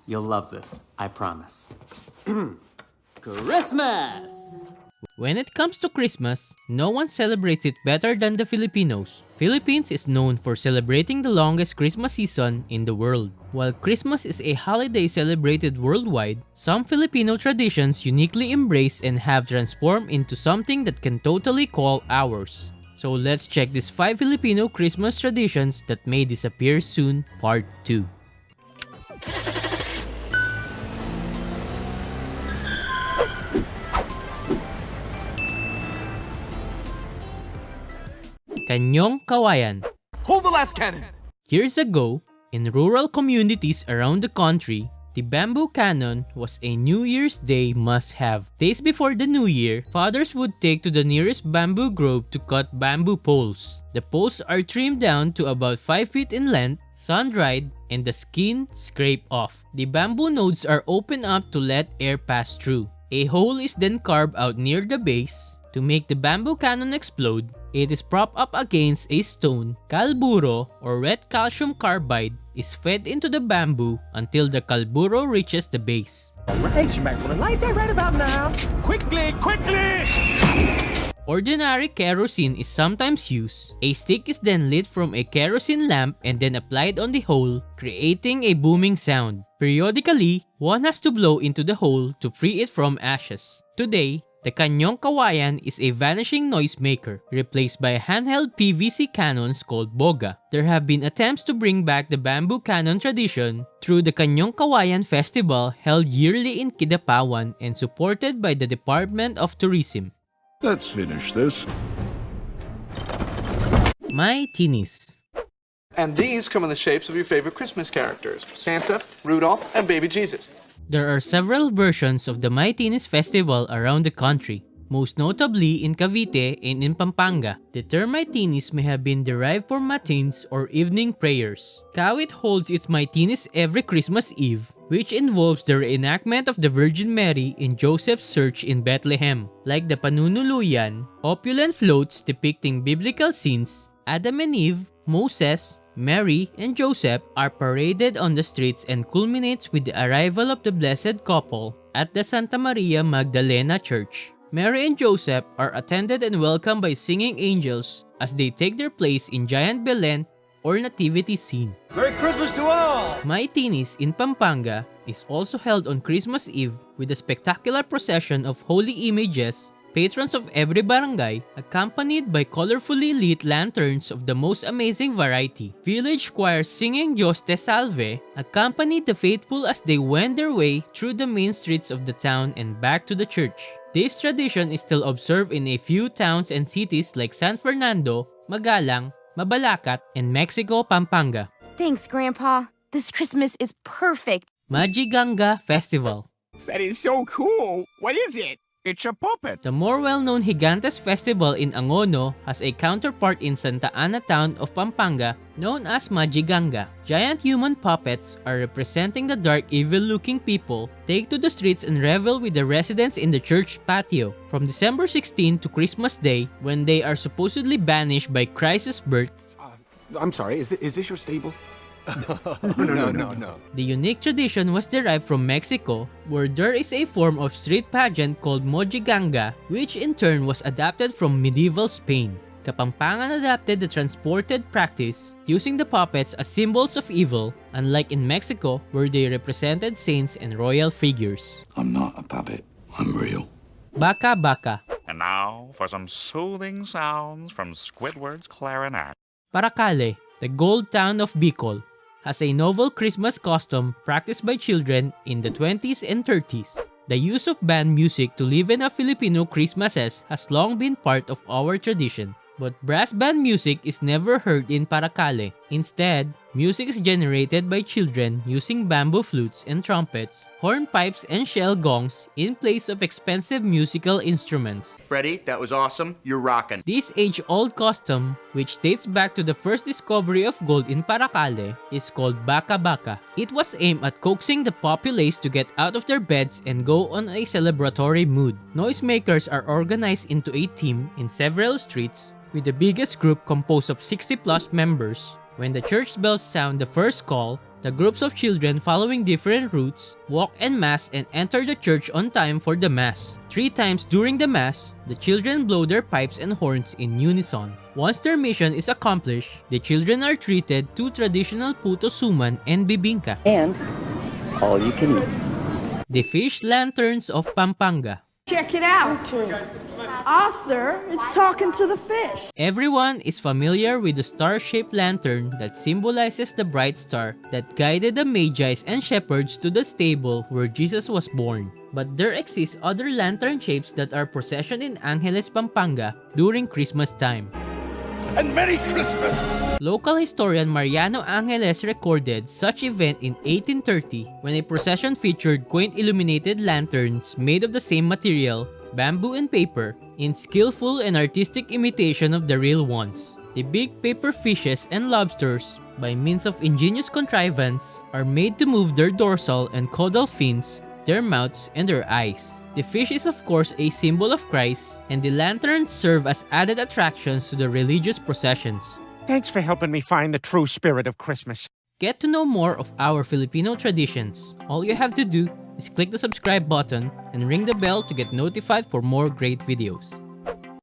You'll love this, I promise. Christmas! When it comes to Christmas, no one celebrates it better than the Filipinos. Philippines is known for celebrating the longest Christmas season in the world. While Christmas is a holiday celebrated worldwide, some Filipino traditions uniquely embrace and have transformed into something that can totally call ours. So let's check these 5 Filipino Christmas traditions that may disappear soon, part 2. Kanyong Kawayan. Hold the last cannon! Years ago, in rural communities around the country, the bamboo cannon was a New Year's Day must-have. Days before the New Year, fathers would take to the nearest bamboo grove to cut bamboo poles. The poles are trimmed down to about 5 feet in length, sun-dried, and the skin scraped off. The bamboo nodes are opened up to let air pass through. A hole is then carved out near the base. To make the bamboo cannon explode, it is propped up against a stone. Kalburo or red calcium carbide is fed into the bamboo until the kalburo reaches the base. Alright, you might want to light that right about now. Quickly, quickly! Ordinary kerosene is sometimes used. A stick is then lit from a kerosene lamp and then applied on the hole, creating a booming sound. Periodically, one has to blow into the hole to free it from ashes. Today, the Kanyong Kawayan is a vanishing noisemaker, replaced by handheld PVC cannons called boga. There have been attempts to bring back the bamboo cannon tradition through the Kanyong Kawayan Festival held yearly in Kidapawan and supported by the Department of Tourism. Let's finish this. Mightiness. And these come in the shapes of your favorite Christmas characters, Santa, Rudolph, and Baby Jesus. There are several versions of the Mightiness festival around the country, most notably in Cavite and in Pampanga. The term Mightiness may have been derived from matins or evening prayers. Kawit holds its Mightiness every Christmas Eve, which involves the reenactment of the Virgin Mary in Joseph's search in Bethlehem. Like the Panunuluyan, opulent floats depicting biblical scenes, Adam and Eve, Moses, Mary, and Joseph are paraded on the streets and culminates with the arrival of the blessed couple at the Santa Maria Magdalena Church. Mary and Joseph are attended and welcomed by singing angels as they take their place in giant Belen or nativity scene. Merry Christmas to all! Mightiness in Pampanga is also held on Christmas Eve with a spectacular procession of holy images, patrons of every barangay, accompanied by colorfully lit lanterns of the most amazing variety. Village choirs singing Dios te salve accompanied the faithful as they wend their way through the main streets of the town and back to the church. This tradition is still observed in a few towns and cities like San Fernando, Magalang, Mabalacat, and Mexico, Pampanga. Thanks, Grandpa. This Christmas is perfect. Majiganga Festival. That is so cool. What is it? It's a puppet. The more well-known Gigantes Festival in Angono has a counterpart in Santa Ana town of Pampanga known as Majiganga. Giant human puppets are representing the dark, evil-looking people take to the streets and revel with the residents in the church patio. From December 16 to Christmas Day, when they are supposedly banished by Christ's birth. I'm sorry, is this your stable? No. The unique tradition was derived from Mexico, where there is a form of street pageant called Mojiganga, which in turn was adapted from medieval Spain. Kapampangan adapted the transported practice, using the puppets as symbols of evil, unlike in Mexico, where they represented saints and royal figures. I'm not a puppet, I'm real. Baka Baka. And now for some soothing sounds from Squidward's clarinet. Paracale, the gold town of Bicol, has a novel Christmas custom practiced by children in the 20s and 30s. The use of band music to liven up Filipino Christmases has long been part of our tradition. But brass band music is never heard in Paracale. Instead, music is generated by children using bamboo flutes and trumpets, hornpipes and shell gongs in place of expensive musical instruments. Freddie, that was awesome. You're rockin'. This age-old custom, which dates back to the first discovery of gold in Paracale, is called Baka Baka. It was aimed at coaxing the populace to get out of their beds and go on a celebratory mood. Noisemakers are organized into a team in several streets, with the biggest group composed of 60-plus members. When the church bells sound the first call, The groups of children following different routes walk en masse and enter the church on time for the mass. 3 times during the mass, the children blow their pipes and horns in unison. Once their mission is accomplished, the children are treated to traditional puto suman and bibingka. And all you can eat. The fish lanterns of Pampanga. Check it out. Arthur is talking to the fish. Everyone is familiar with the star-shaped lantern that symbolizes the bright star that guided the Magi's and shepherds to the stable where Jesus was born. But there exist other lantern shapes that are processioned in Angeles, Pampanga during Christmas time. And Merry Christmas! Local historian Mariano Angeles recorded such event in 1830 when a procession featured quaint illuminated lanterns made of the same material, bamboo and paper, in skillful and artistic imitation of the real ones. The big paper fishes and lobsters, by means of ingenious contrivance, are made to move their dorsal and caudal fins, their mouths, and their eyes. The fish is of course a symbol of Christ, and the lanterns serve as added attractions to the religious processions. Thanks for helping me find the true spirit of Christmas. Get to know more of our Filipino traditions. All you have to do is click the subscribe button and ring the bell to get notified for more great videos.